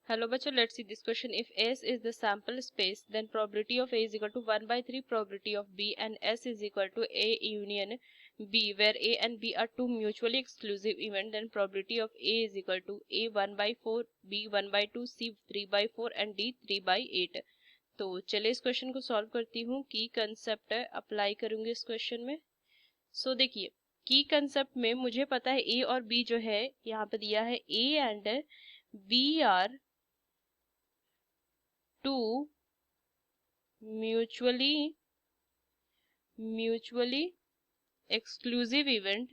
Hello bachcho, let's see this question. If S is the sample space, then probability of A is equal to 1 by 3 probability of B, and S is equal to A union B, where A and B are two mutually exclusive events, then probability of A is equal to A 1 by 4, B 1 by 2, C 3 by 4 and D 3 by 8. तो चलिए इस question को solve करती हूँ. की concept apply करूंगी इस question में. सो देखिए, की कंसेप्ट में मुझे पता है ए और बी जो है यहाँ पे दिया है, A and B are two mutually exclusive event.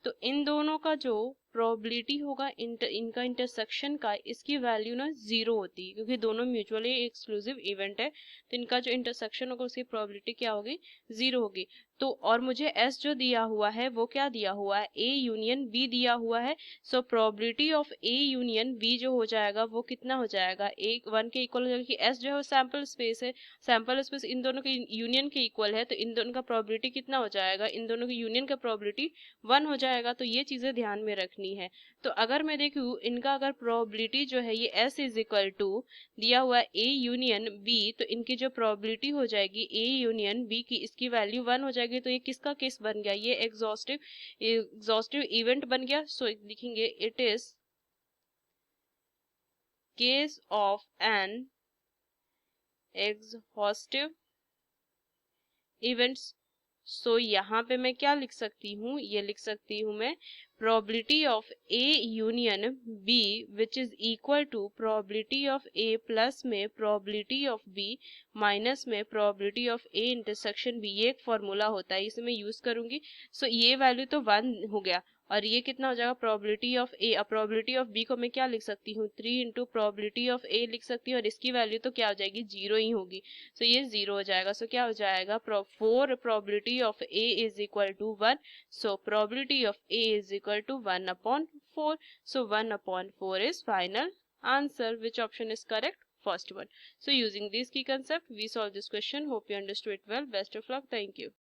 तो इन दोनों का जो प्रोबेबिलिटी होगा इनका इंटरसेक्शन का, इसकी वैल्यू ना जीरो होती है, क्योंकि दोनों म्यूचुअली एक्सक्लूसिव इवेंट है. तो इनका जो इंटरसेक्शन होगा उसकी प्रोबेबिलिटी क्या होगी, जीरो होगी. तो और मुझे एस जो दिया हुआ है वो क्या दिया हुआ है, ए यूनियन बी दिया हुआ है. So probability of A union B जो हो जाएगा वो कितना हो जाएगा, एक वन के इक्वल हो जाएगा, कि एस जो है सैंपल स्पेस है, सैंपल स्पेस इन दोनों के यूनियन के इक्वल है. तो इन दोनों का प्रोबेबिलिटी कितना हो जाएगा, इन दोनों की यूनियन का प्रोबेबिलिटी 1 हो जाएगा. तो ये चीजें ध्यान में रखनी है. तो अगर मैं देखूं इनका अगर प्रोबेबिलिटी जो है ये S इज इक्वल टू दिया हुआ ए यूनियन बी, तो इनकी जो प्रोबेबिलिटी हो जाएगी ए यूनियन बी की, इसकी वैल्यू 1 हो जाएगी. तो ये किसका केस बन गया, ये एग्जॉस्टिव इवेंट बन गया. सो लिखेंगे it is case of an exhaustive events. So यहाँ पे मैं क्या लिख सकती हूँ, ये लिख सकती हूँ मैं probability of A union B which is equal to probability of A plus में प्रोबेबिलिटी ऑफ बी माइनस में probability of A intersection B. ये एक फॉर्मूला होता है, इसे मैं यूज करूंगी. सो ये वैल्यू तो 1 हो गया, और ये कितना हो जाएगा प्रोबेबिलिटी ऑफ ए. अब प्रोबेबिलिटी ऑफ बी को मैं क्या लिख सकती हूँ, 3 इंटू प्रोबेबिलिटी ऑफ ए लिख सकती हूँ, और इसकी वैल्यू तो क्या हो जाएगी, जीरो ही होगी. सो ये जीरो हो जाएगा. सो क्या हो जाएगा, 4 probability of A is equal to 1. So probability of A is equal to 1 upon 4. So 1 upon 4 is final answer. Which option is correct? First one. So using this key concept we solve this question. Hope you understood it well. Best of luck. Thank you.